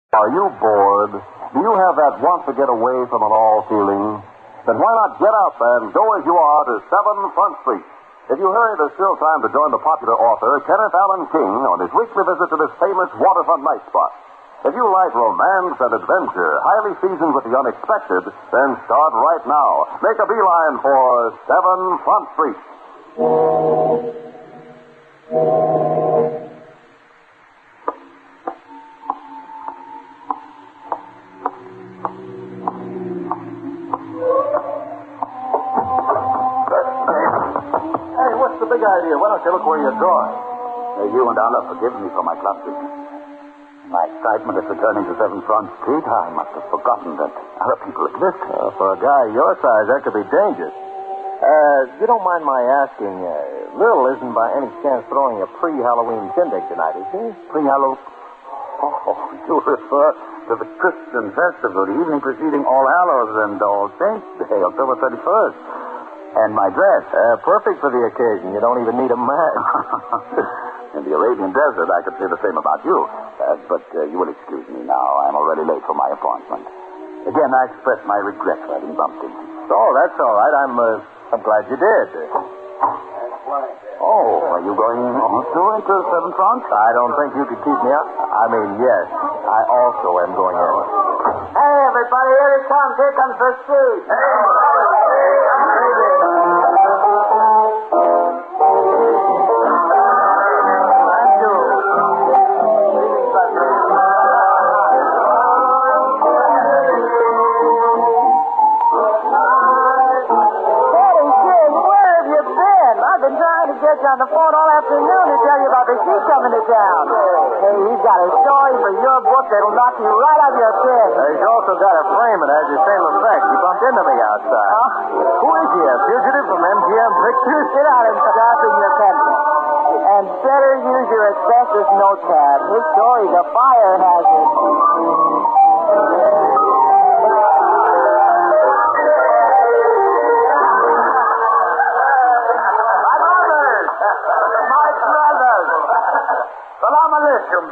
Are you bored? Do you have that want to get away from it all feeling? Then why not get up and go as you are to 7 Front Street? If you hurry, there's still time to join the popular author Kenneth Allen King on his weekly visit to this famous waterfront night spot. If you like romance and adventure, highly seasoned with the unexpected, then start right now. Make a beeline for 7 Front Street. Big idea. Why don't you look where you're going? You and Allah forgive me for my clumsy. My excitement at returning to 7 Front Street, I must have forgotten that other people exist. For a guy your size, that could be dangerous. You don't mind my asking, Lil isn't by any chance throwing a pre-Halloween shindig tonight, is he? Pre-Halloween? Oh, you refer to the Christian festival, the evening preceding All Hallows and All Saints Day, October 31st. And my dress, perfect for the occasion. You don't even need a match. In the Arabian desert, I could say the same about you. But you will excuse me now. I'm already late for my appointment. Again, I express my regret for having bumped into you. Oh, that's all right. I'm glad you did. Oh, are you going also into 7 Front? I don't think you could keep me up. I mean, yes. I also am going in. Hey, everybody, here he comes. Here comes the Sheik. On the phone all afternoon to tell you about the Sheik coming to town. Hey, he's got a story for your book that'll knock you right out of your chair. He's also got a frame that has the same effect. He bumped into me outside. Who is he, a fugitive from MGM Pictures? Sit down and sharpen your pencil. And better use your asbestos notepad. His story's a fire hazard.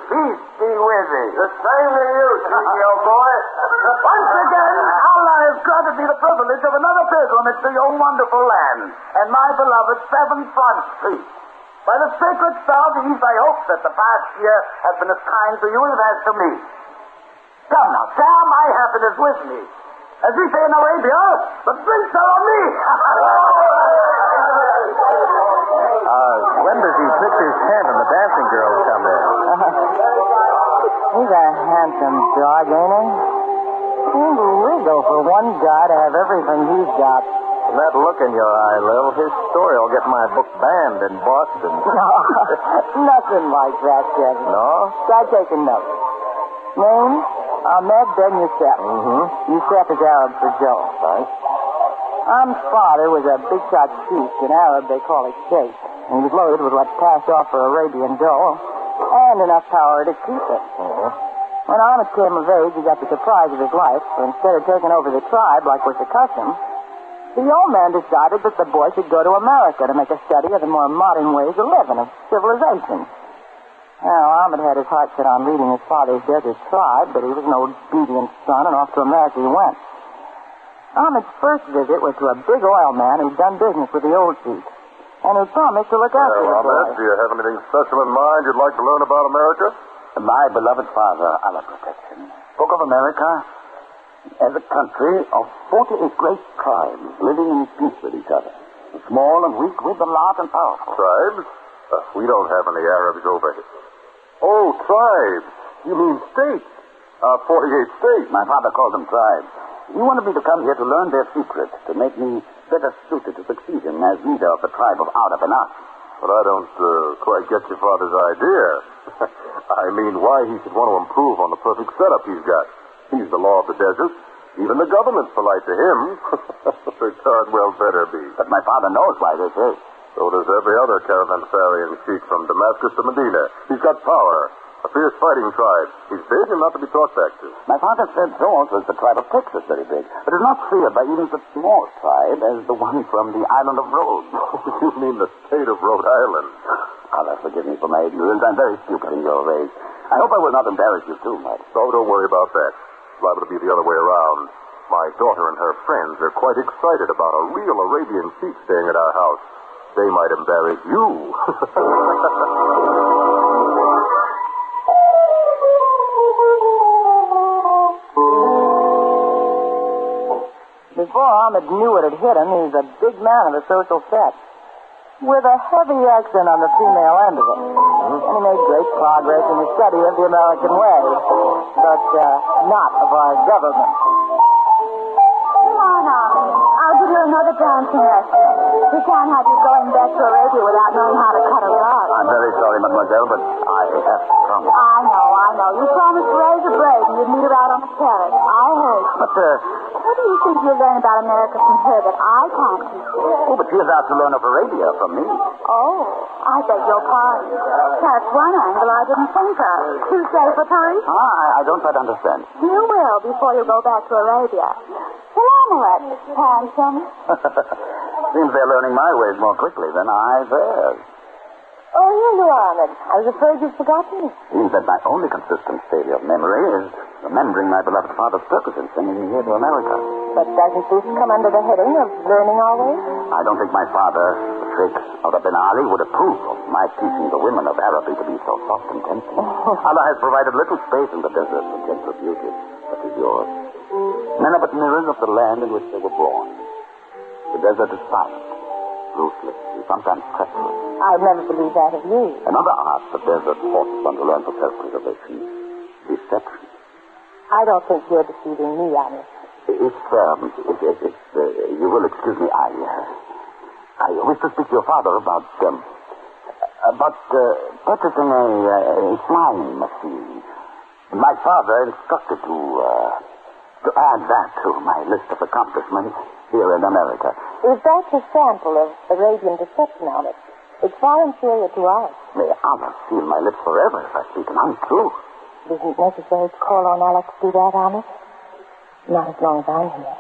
Peace be with thee. The same to you, Sheik, old boy. Once again, Allah has granted me the privilege of another pilgrimage to your wonderful land and my beloved 7 Front Street. By the sacred star of the East, I hope that the past year has been as kind to you as it has to me. Come now, share my happiness with me. As we say in Arabia, the drinks are on me. When does he pitch his tent and the dancing girls come in? He's a handsome dog, ain't he? Seems illegal for one guy to have everything he's got. From that look in your eye, Lil, his story will get my book banned in Boston. No, nothing like that, Kevin. No? Try taking notes. Name? Ahmed Ben Youssef. Mm-hmm. Youssef is Arab for Joe. Right. Ahmed's father was a big-shot chief. In Arab, they call it Sheik. And he was loaded with what passed off for Arabian dough and enough power to keep it. Mm-hmm. When Ahmed came of age, he got the surprise of his life. For instead of taking over the tribe like was the custom, the old man decided that the boy should go to America to make a study of the more modern ways of living, of civilization. Now, Ahmed had his heart set on leading his father's desert tribe, but he was an obedient son, and off to America he went. Ahmed's first visit was to a big oil man who'd done business with the old chief, and who promised to look after the boy. Ahmed, do you have anything special in mind you'd like to learn about America? My beloved father, Allah protect him, spoke of America as a country of 48 great tribes living in peace with each other. The small and weak with the large and powerful. Tribes? We don't have any Arabs over here. Oh, tribes. You mean states? 48 states. My father called them tribes. He wanted me to come here to learn their secret, to make me better suited to succeed him as leader of the tribe of Arab and us. But I don't quite get your father's idea. I mean, why he should want to improve on the perfect setup he's got. He's the law of the desert. Even the government's polite to him. The darn well better be. But my father knows why this is. So does every other caravanserai and sheik from Damascus to Medina. He's got power. A fierce fighting tribe. He's big and not to be talked back to. My father said so also is the tribe of Texas, very big. But is not feared by even such small tribe as the one from the island of Rhodes. You mean the state of Rhode Island? Allah forgive me for my ignorance. I'm very stupid in your ways. I hope I will not embarrass you too much. Oh, don't worry about that. It's liable to be the other way around. My daughter and her friends are quite excited about a real Arabian sheik staying at our house. They might embarrass you. Before Ahmed knew it had hit him, he was a big man of the social set, with a heavy accent on the female end of it. And he made great progress in the study of the American way, but not of our government. Come on, Ahmed. I'll give you another dancing lesson. We can't have you going back to Arabia without knowing how to cut a rug. I'm very sorry, mademoiselle, but I have to promise. I know. You promised Razor Braid and you'd meet her out on the terrace. I heard you. But, What do you think you'll learn about America from her that I can't teach you? oh, but she is out to learn of Arabia from me. Oh, I beg your pardon. That's one angle I didn't think of. Too safe for Paris? I don't quite understand. You will before you go back to Arabia. Salamat, handsome. Seems they're learning my ways more quickly than I theirs. Oh, here you are, Ahmed. I was afraid you'd forgotten me. Seems that my only consistent failure of memory is remembering my beloved father's purpose in sending me here to America. But doesn't this come under the heading of learning always? I don't think my father, the Sheik of bin Ali, would approve of my teaching the women of Araby to be so soft and tempting. Allah has provided little space in the desert for gentle beauty, such as yours. Men are but mirrors of the land in which they were born. The desert is silent, ruthless, and sometimes treacherous. I'd never believe that of you. Another art the desert forces one to learn for self-preservation, deception. I don't think you're deceiving me, Ahmed. If you will excuse me, I wish to speak to your father about purchasing a flying machine. My father instructed to add that to my list of accomplishments here in America. If that's a sample of Arabian deception, Ahmed, it's far inferior to ours. May Allah seal my lips forever if I speak an untrue. It isn't necessary to call on Allah to do that, Ahmed. Not as long as I'm here.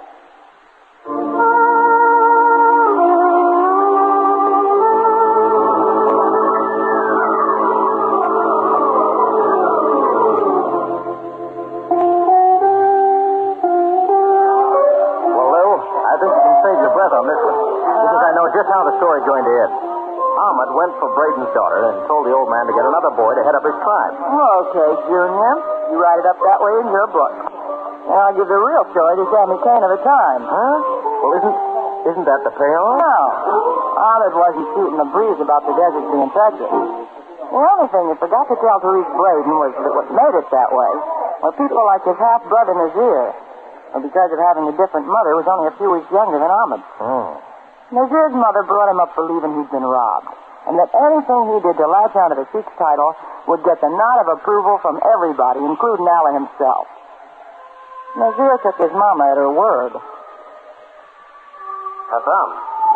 Just how the story's going to end. Ahmed went for Braden's daughter and told the old man to get another boy to head up his tribe. Okay, Junior. You write it up that way in your book. And I'll give the real story to Sammy Kane of the time. Huh? Well, isn't that the payoff? No. Ahmed wasn't shooting the breeze about the desert being treacherous. The only thing he forgot to tell Therese Braden was that what made it that way were people like his half-brother Nazir, who because of having a different mother was only a few weeks younger than Ahmed. Oh. Nazir's mother brought him up believing he'd been robbed, and that anything he did to latch onto the Sheik's title would get the nod of approval from everybody, including Allah himself. Nazir took his mama at her word. Hassan.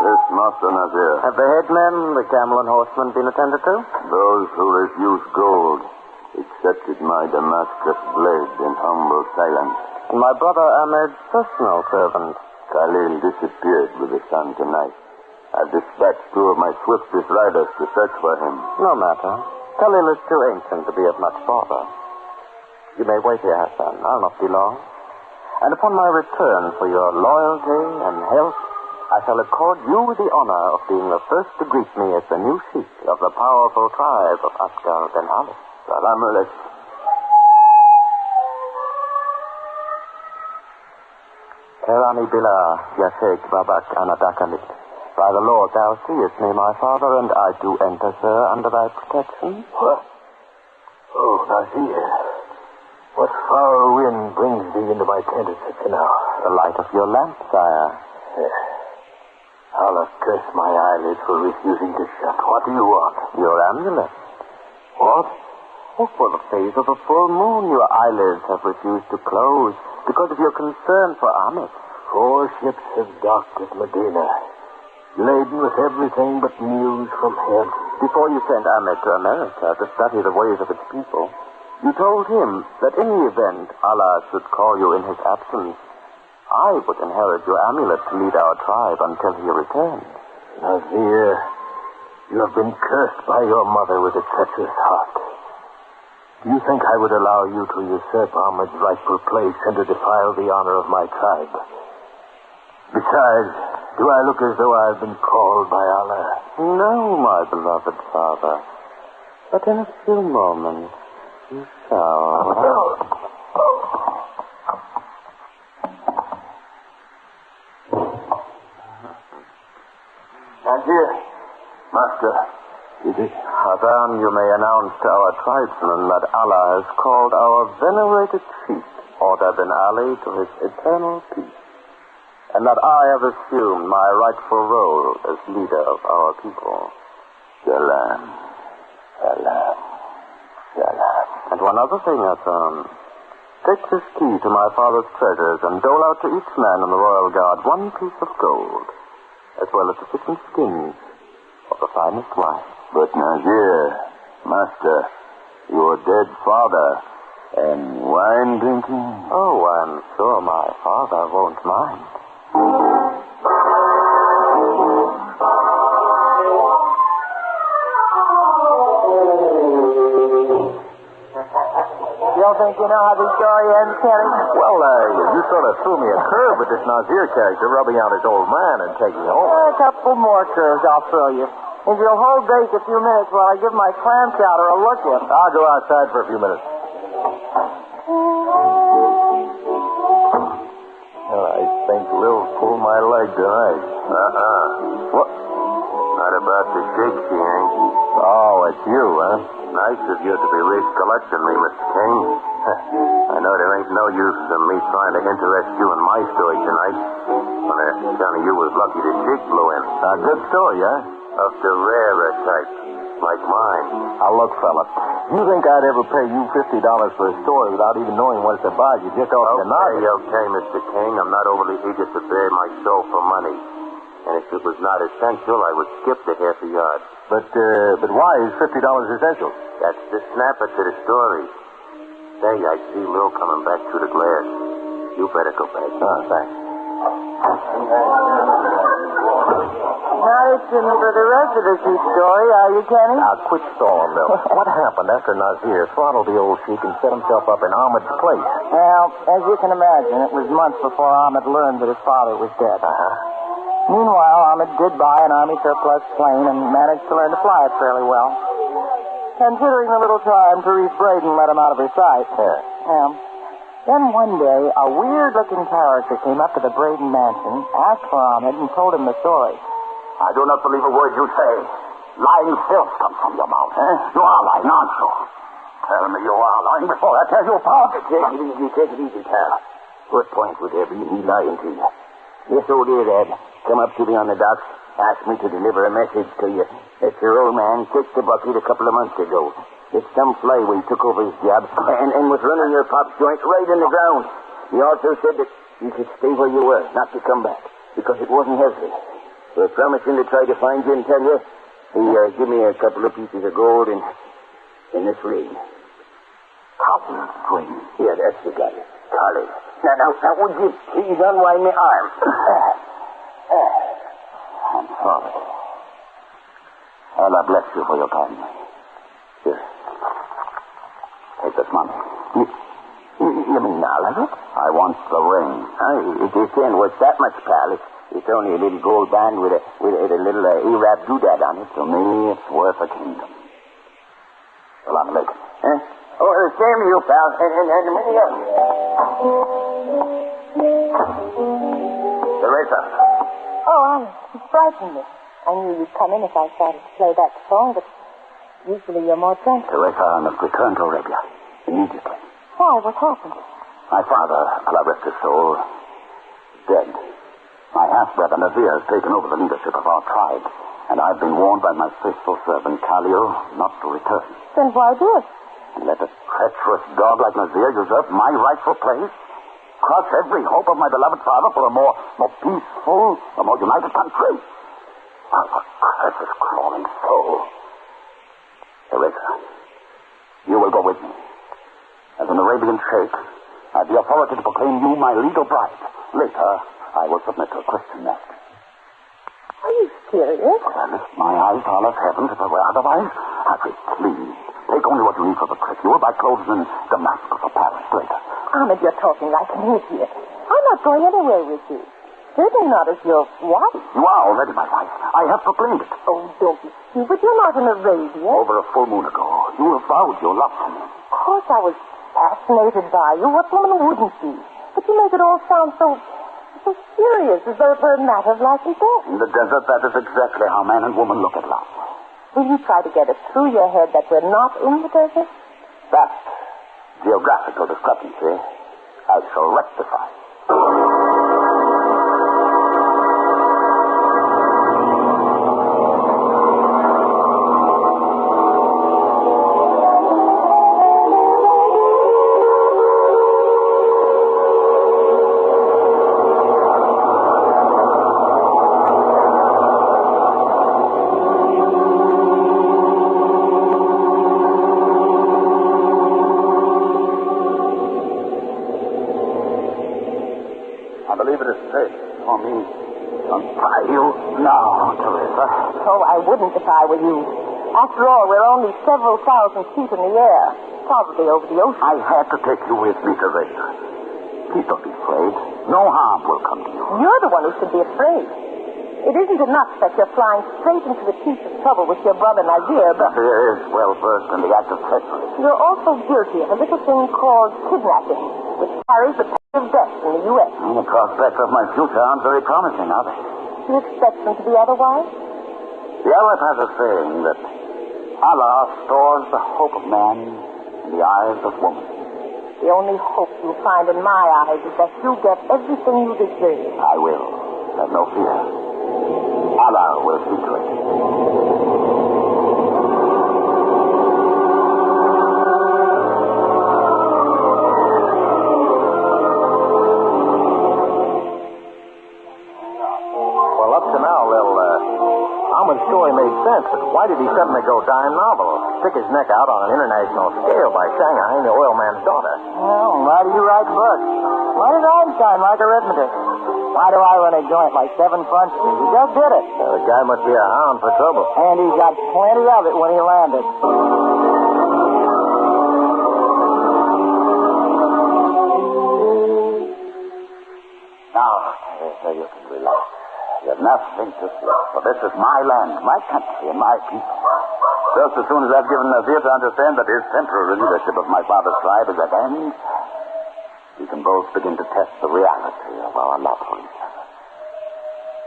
Yes, Master Nazir. Have the headmen, the camel and horsemen, been attended to? Those who refused gold accepted my Damascus blade in humble silence. And my brother Ahmed's personal servant. Khalil disappeared with the sun tonight. I've dispatched two of my swiftest riders to search for him. No matter. Khalil is too ancient to be of much bother. You may wait here, Hassan. I'll not be long. And upon my return for your loyalty and help, I shall accord you the honor of being the first to greet me as the new Sheik of the powerful tribe of Askar bin Ali. Salam alaikum. Kerani Billah, Ya Sheik Babak Anadakanit. By the Lord, thou seest me, my father, and I do enter, sir, under thy protection. What? Oh, Nazir. What foul wind brings thee into my tent at such an hour? The light of your lamp, sire. Allah curse my eyelids for refusing to shut. What do you want? Your amulet. What? Oh, for the phase of a full moon, your eyelids have refused to close because of your concern for Ahmed. 4 ships have docked at Medina, laden with everything but news from him. Before you sent Ahmed to America to study the ways of its people, you told him that in the event Allah should call you in his absence, I would inherit your amulet to lead our tribe until he returns. Nazir, you have been cursed by your mother with a treacherous heart. Do you think I would allow you to usurp Ahmed's rightful place and to defile the honor of my tribe? Besides, do I look as though I have been called by Allah? No, my beloved father. But in a few moments, you shall. Here, Master. Is it? Hadan, you may announce to our tribesmen that Allah has called our venerated chief, Order bin Ali, to his eternal peace, and that I have assumed my rightful role as leader of our people. Salam. Salam. Salam. And one other thing, Hassan. Take this key to my father's treasures and dole out to each man in the royal guard one piece of gold, as well as the fish and skins of the finest wine. But Nazir, Master, your dead father, and wine drinking? Oh, I'm sure my father won't mind. You don't think you know how the story ends, Kenny? Well, you sort of threw me a curve with this Nazir character rubbing out his old man and taking home. A couple more curves I'll throw you. If you'll hold base a few minutes while I give my clam chowder a look in. I'll go outside for a few minutes. Well, I think Lil pulled my leg tonight. What? Not about the Sheik, she ain't. Oh, it's you, huh? Nice of you to be recollecting me, Mr. King. I know there ain't no use in me trying to interest you in my story tonight. On account of you was lucky the Sheik blew in. A good story, huh? Of the rarer type, like mine. Now, look, fella, you think I'd ever pay you $50 for a story without even knowing what it's about? You just offered to knock it. Okay, Mr. King. I'm not overly eager to bare my soul for money. And if it was not essential, I would skip the half a yard. But why is $50 essential? That's the snapper to the story. Say, I see Lil coming back through the glass. You better go back. Oh, thanks. Not itching for the rest of the Sheik story, are you, Kenny? Now, quit stalling, Bill. What happened after Nazir throttled the old Sheik and set himself up in Ahmed's place? Well, as you can imagine, it was months before Ahmed learned that his father was dead. Meanwhile, Ahmed did buy an Army surplus plane and managed to learn to fly it fairly well. Considering the little time Therese Braden let him out of her sight. Yeah. Then one day, a weird-looking character came up to the Braden mansion, asked for Ahmed, and told him the story. I do not believe a word you say. Lying filth comes from your mouth. You are lying, aren't you? Tell me you are lying before I tell you apart. Take it easy, pal. What point would there be in me lying to you? This old dear dad come up to me on the docks, asked me to deliver a message to you that your old man kicked the bucket a couple of months ago. That some flyway took over his job and was running your pop's joint right in the ground. He also said that you should stay where you were, not to come back, because it wasn't healthy. So promising to try to find you and tell you, he give me a couple of pieces of gold and this ring. Cotton ring. Yeah, that's the guy. Collie. Now, would you please unwind my arm? I'm sorry. Allah bless you for your kindness. Here. Take this money. You mean all of it? I want the ring. It isn't worth that much, pal. It's only a little gold band with a little Arab doodad on it. To me, it's worth a kingdom. Salam alaikum. Huh? Oh, same to you, pal. And many others. Teresa. Oh, Alice, you frightened me. I knew you'd come in if I started to play that song, but usually you're more gentle. Teresa, I must return to Arabia. Immediately. Why? What happened? My father, Allah rest his soul, is dead. My half-brother Nazir has taken over the leadership of our tribe, and I've been warned by my faithful servant Khalil not to return. Then why this? And let a treacherous dog like Nazir usurp my rightful place? Crush every hope of my beloved father for a more peaceful, a more united country? Oh, for curses crawling soul. Teresa, you will go with me. As an Arabian sheikh, I have the authority to proclaim you my legal bride. Later, I will submit to a Christian marriage. Are you serious? But I lift my eyes to Allah's heavens if I were otherwise. I pray, please, Take only what you need for the trip. You will buy clothes in Damascus or Paris later. Ahmed, you're talking like an idiot. I'm not going anywhere with you. Certainly not as your wife. You are already my wife. I have proclaimed it. Oh, don't be stupid. You're not in Arabia. Over a full moon ago, you avowed your love for me. Of course I was fascinated by you. What woman wouldn't be? But you make it all sound so serious, as though it were a matter of life and death. In the desert, that is exactly how man and woman look at love. Will you try to get it through your head that we're not in the desert? That geographical discrepancy I shall rectify. Wouldn't if I were you. After all, we're only several thousand feet in the air, probably over the ocean. I had to take you with me, Teresa. Please don't be afraid. No harm will come to you. You're the one who should be afraid. It isn't enough that you're flying straight into the teeth of trouble with your brother Nazir, but... Nazir is well versed in the act of treachery. You're also guilty of a little thing called kidnapping, which carries the penalty of death in the U.S. The prospects of my future aren't very promising, are they? Do you expect them to be otherwise? The Arab has a saying that Allah stores the hope of man in the eyes of woman. The only hope you find in my eyes is that you get everything you deserve. I will. Have no fear. Allah will see to it. Story made sense, but why did he suddenly go dime novel? Stick his neck out on an international scale by Shanghai the oil man's daughter. Well, why do you write books? Why does Einstein like arithmetic? Why do I run a joint like 7 Front Street? He just did it. The guy must be a hound for trouble. And he got plenty of it when he landed. Now, you can relax. You have nothing to fear, for this is my land, my country, and my people. Just as soon as I've given Nazir to understand that his temporary leadership of my father's tribe is at end, we can both begin to test the reality of our love for each other.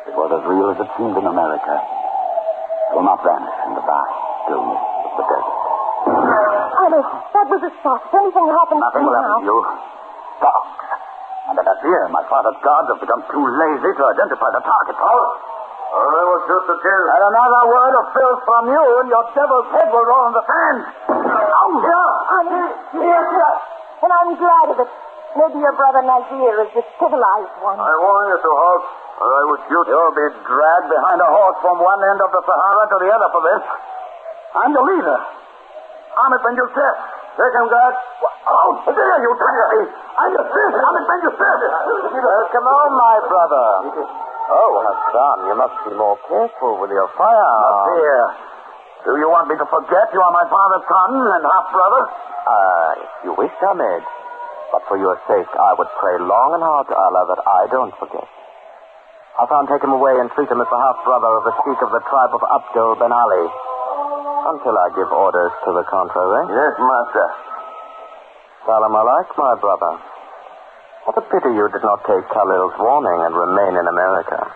It was as real as it seemed in America. It will not vanish in the vast stillness of the desert. Honey, that was a shot. If anything happens Nothing will happen to you. Dogs. And at that year, my father's guards have become too lazy to identify the target. I will shoot the kill. And another word of filth from you, and your devil's head will roll in the sand. Oh, honey. Yes, sir. And I'm glad of it. Maybe your brother Nazir is the civilized one. I warn you to halt, or I would shoot. You'll be dragged behind a horse from one end of the Sahara to the other for this. I'm the leader. Ahmed Ben Youssef. Take him, guard. Oh, there you trigger me. I'm the fifth. Ahmed Ben Youssef. Come on, my brother. Oh, Hassan, you must be more careful with your firearm. Here. Do you want me to forget you are my father's son and half-brother? If you wish, Ahmed. But for your sake, I would pray long and hard to Allah that I don't forget. Hassan, take him away and treat him as the half-brother of the Sheik of the tribe of Abdul Ben Ali. Until I give orders to the contrary. Yes, master. Salam alaik, my brother. What a pity you did not take Khalil's warning and remain in America.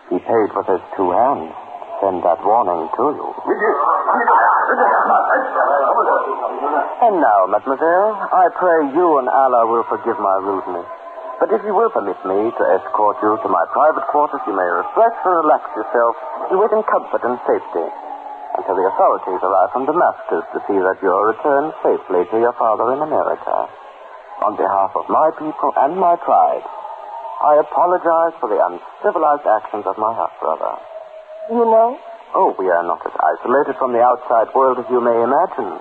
He paid with his 2 hands to send that warning to you. And now, mademoiselle, I pray you and Allah will forgive my rudeness. But if you will permit me to escort you to my private quarters, you may refresh and relax yourself and wait in comfort and safety until the authorities arrive from Damascus to see that you are returned safely to your father in America. On behalf of my people and my tribe, I apologize for the uncivilized actions of my half-brother. You know? Oh, we are not as isolated from the outside world as you may imagine.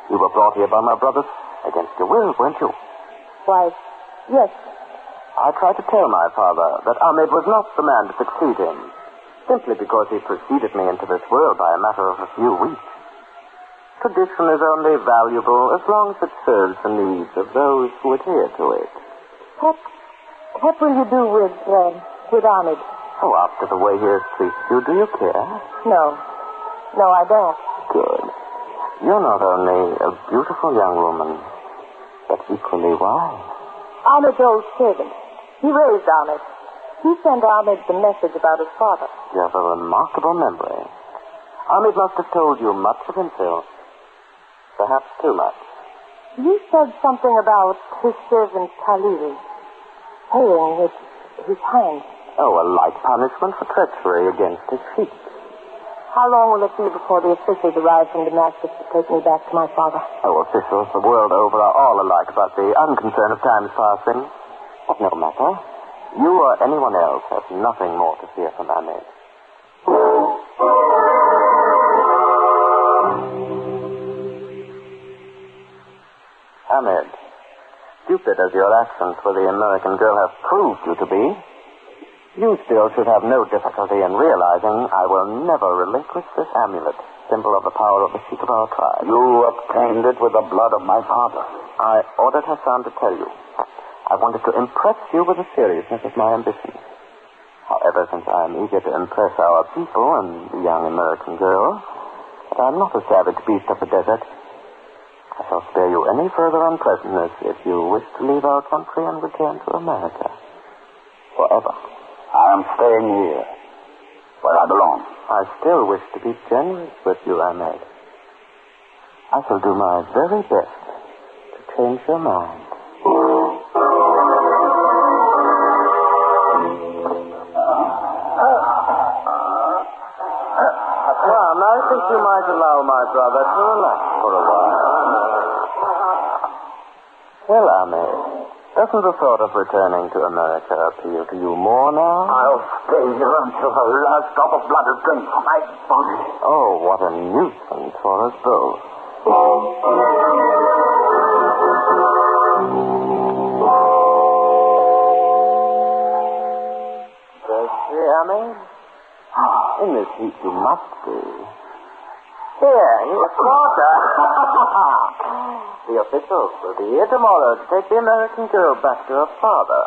You were brought here by my brothers against your will, weren't you? Why, yes. I tried to tell my father that Ahmed was not the man to succeed him, simply because he preceded me into this world by a matter of a few weeks. tradition is only valuable as long as it serves the needs of those who adhere to it. What will you do with Ahmed? Oh, after the way he has treated you, do you care? No, I don't. Good. You're not only a beautiful young woman, but equally wise. Ahmed's old servant. He raised Ahmed. He sent Ahmed the message about his father. You have a remarkable memory. Ahmed must have told you much of himself. Perhaps too much. You said something about his servant Khalil paying with his hand. Oh, a light punishment for treachery against his Sheik. How long will it be before the officials arrive from Damascus to take me back to my father? Oh, officials the world over are all alike about the unconcern of time's passing. But no matter. You or anyone else has nothing more to fear from Ahmed. Ahmed, stupid as your actions for the American girl have proved you to be, you still should have no difficulty in realizing I will never relinquish this amulet, symbol of the power of the Sheik of our tribe. You obtained it with the blood of my father. I ordered Hassan to tell you. I wanted to impress you with the seriousness of my ambition. However, since I am eager to impress our people and the young American girl, but I am not a savage beast of the desert. I shall spare you any further unpleasantness if you wish to leave our country and return to America. Forever. I am staying here, where I belong. I still wish to be generous with you, Ahmed. I shall do my very best to change your mind. Hassan, I think you might allow my brother to relax for a while. Well, Ahmed, doesn't the thought of returning to America appeal to you more now? I'll stay here until the last drop of blood is drained from my body. Oh, what a nuisance for us both. Thirsty, Ahmed? In this heat you must be. Here's water. The officials will be here tomorrow to take the American girl back to her father.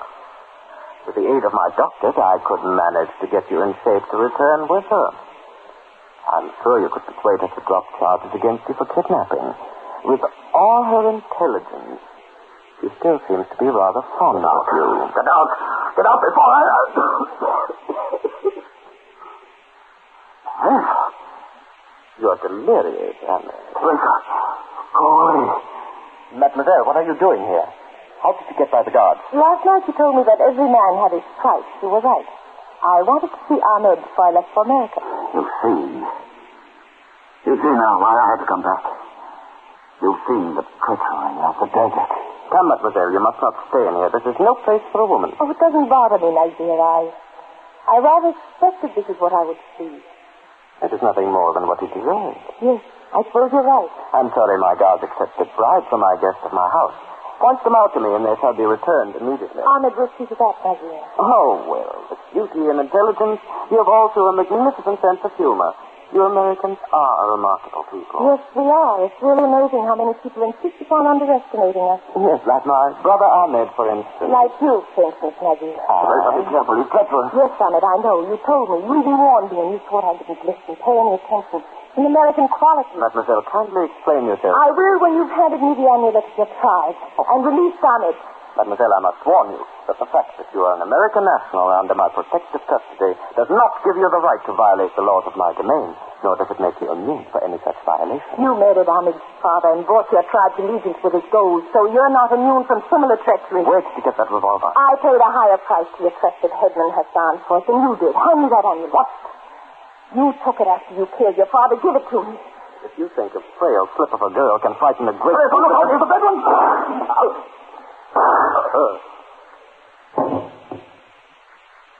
With the aid of my doctors, I could manage to get you in shape to return with her. I'm sure you could persuade her to drop charges against you for kidnapping. With all her intelligence, she still seems to be rather fond of you. Get out! Get out before I... You're delirious, Ahmed. Lincoln, go away. Mademoiselle, what are you doing here? How did you get by the guards? Last night you told me that every man had his price. You were right. I wanted to see Ahmed before I left for America. You see now why I had to come back. You've seen the treachery of the desert. Come, mademoiselle, you must not stay in here. This is no place for a woman. Oh, it doesn't bother me, my dear. I rather suspected this is what I would see. It is nothing more than what he deserves. Yes, I suppose you're right. I'm sorry my guards accepted bribes from my guests at my house. Point them out to me and they shall be returned immediately. Ahmed will see to that, my dear. Oh, well, with beauty and intelligence, you have also a magnificent sense of humor. You Americans are a remarkable people. Yes, we are. It's really amazing how many people insist upon underestimating us. Yes, like my brother Ahmed, for instance. Like you, for instance, Maggie. Be careful, he's treacherous. Yes, Ahmed, I know. You told me. You even warned me, and you thought I didn't listen, pay any attention. An American quality. Mademoiselle, kindly explain yourself. I will when you've handed me the amulet of your tribe and released Ahmed. Mademoiselle, I must warn you that the fact that you are an American national under my protective custody does not give you the right to violate the laws of my domain, nor does it make you immune for any such violation. You murdered Ahmed's father and brought your tribe's allegiance with his gold, so you're not immune from similar treachery. Where did you get that revolver? I paid a higher price to your trusted headman Hassan for it than you did. Hand me that amulet. What? You took it after you killed your father. Give it to me. If you think a frail slip of a girl can frighten a great... Look out, here's the bedroom!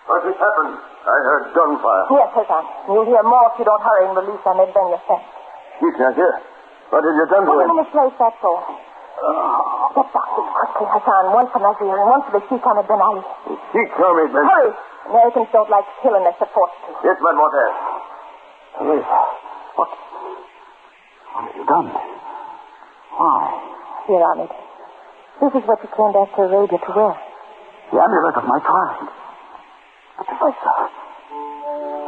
What just happened? I heard gunfire. Yes, Hassan. You'll hear more if you don't hurry and release Ahmed Ben Yosef. You can't hear. What have you done to Put him? him in his place, that's all. Get doctors quickly, Hassan. One for Nazir and one for the Sheik Ahmed Ben Ali. He told me, Ben. Hurry! Americans don't like to kill unless they're forced to. Yes, mademoiselle. Yes. What have you done? Why? Here, Ahmed. This is what you came back to Arabia to wear. The amulet of my tribe. Professor,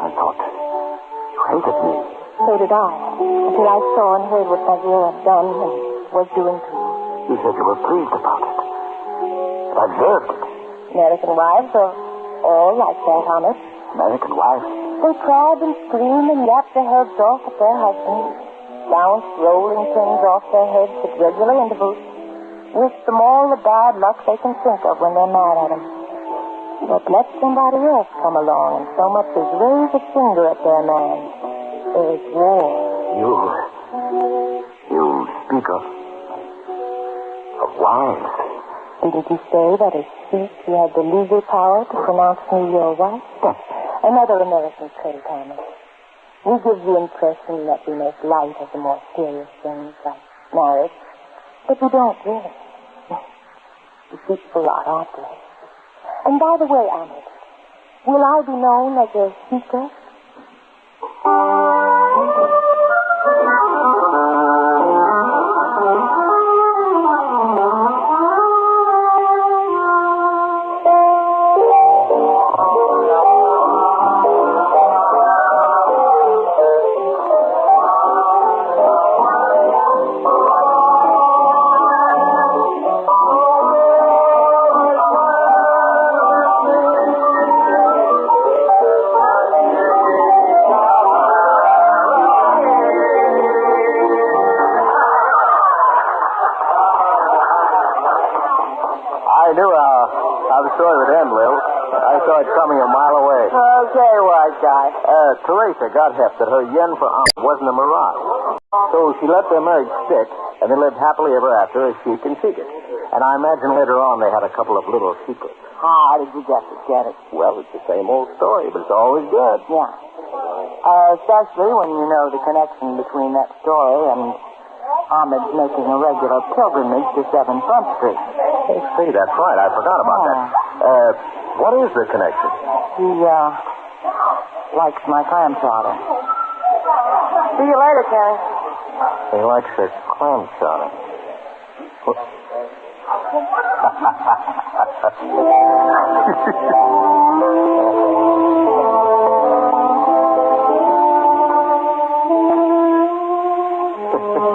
I thought you hated me. So did I. Until I saw and heard what Nazir had done and was doing to you. You said you were pleased about it. But I deserved it. American wives are all like that, Ahmed. American wives? They cried and screamed and yapped their heads off at their husbands. Bounced rolling pins off their heads at regular intervals. Wished them all the bad luck they can think of when they're mad at them. But let somebody else come along and so much as raise a finger at their man. There's war. You speak of wives. Didn't you say that as Sheik you had the legal power to pronounce me your wife? Another American trait, Thomas. We give the impression that we make light of the more serious things like marriage, but we don't really. Deceitful lot, aren't we? And by the way, Ahmed, will I be known as a seeker? Teresa got hep that her yen for Ahmed wasn't a mirage. So she let their marriage stick, and they lived happily ever after as Sheik and Sheik. And I imagine later on they had a couple of little secrets. How did you get it? Well, it's the same old story, but it's always good. Yeah. Especially when you know the connection between that story and Ahmed's making a regular pilgrimage to 7 Front Street. Hey, see, that's right. I forgot about that. What is the connection? He, likes my clam chowder. See you later, Kenny. He likes her clam chowder.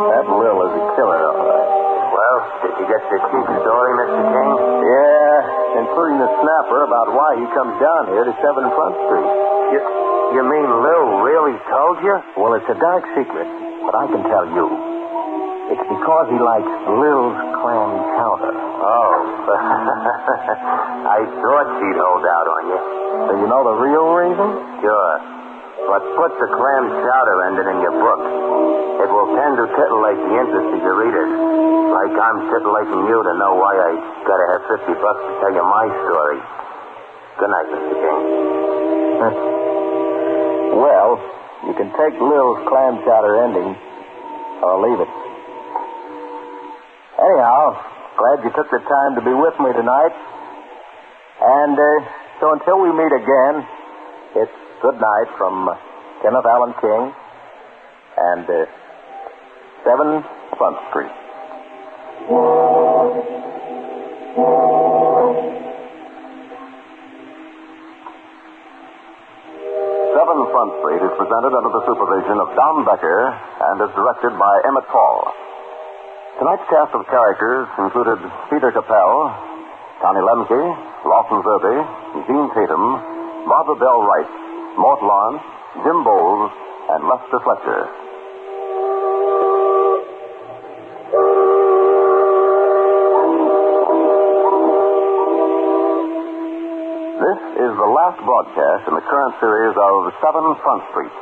That Lil is a killer, all right. Well, did you get the chief story, Mr. King? Yeah, including the snapper about why he comes down here to 7 Front Street. You mean Lil really told you? Well, it's a dark secret, but I can tell you. It's because he likes Lil's clam chowder. Oh. I thought she'd hold out on you. So you know the real reason? Sure. But put the clam chowder ending in your book. It will tend to titillate the interest of your readers. Like I'm titillating you to know why I gotta have $50 to tell you my story. Good night, Mr. King. Well, you can take Lil's clam chowder ending, or leave it. Anyhow, glad you took the time to be with me tonight. And so until we meet again, it's good night from Kenneth Allen King and 7 Front Street. 7 Front Street is presented under the supervision of Don Becker and is directed by Emmett Paul. Tonight's cast of characters included Peter Capell, Connie Lemke, Lawson Zerby, Gene Tatum, Barbara Bell Wright, Mort Lawrence, Jim Bowles, and Lester Fletcher. This is the last broadcast in the current series of 7 Front Street.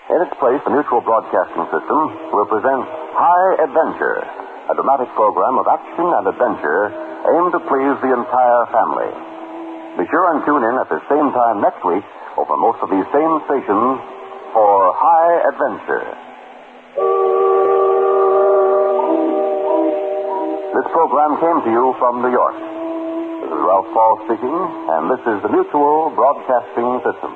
In its place, the Mutual Broadcasting System will present High Adventure, a dramatic program of action and adventure aimed to please the entire family. Be sure and tune in at the same time next week over most of these same stations for High Adventure. This program came to you from New York. This is Ralph Paul speaking, and this is the Mutual Broadcasting System.